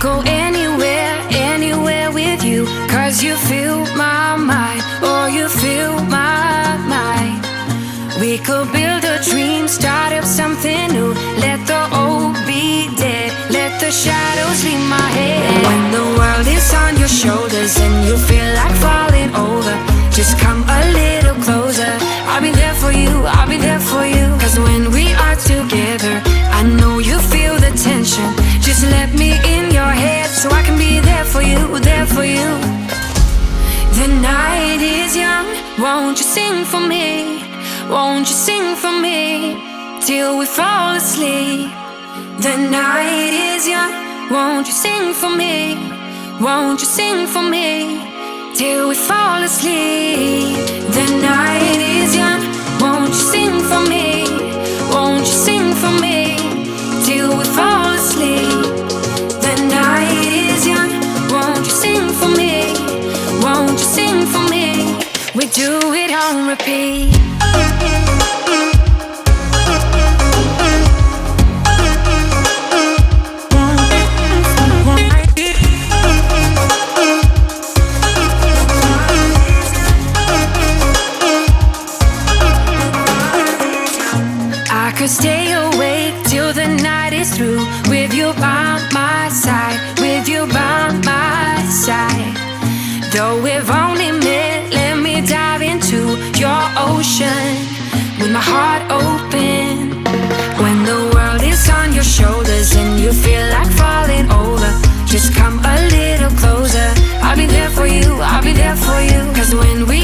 go anywhere, anywhere with you, 'cause you fill my mind, oh you fill my mind. We could build a dream, start up something new. Let the old be dead, let the shadows leave my head. And when the world is on your shoulders and you feel like falling over, just come a little closer. I'll be there for you, I'll be there for you. 'Cause when we are together, I know you feel the tension. Just let me in your head so I can be there for you, there for you. The night is young, won't you sing for me? Won't you sing for me till we fall asleep? The night is young, won't you sing for me? Won't you sing for me till we fall asleep? The night is young, won't you sing for me? Won't you sing for me till we fall asleep? The night is young, won't you sing for me? Won't you sing for me? We do it on repeat. I could stay awake till the night is through, with you by my side, with you by my side. Though we've only met, let me dive into your ocean with my heart open. When the world is on your shoulders and you feel like falling over, just come a little closer. I'll be there for you, I'll be there for you. 'Cause when we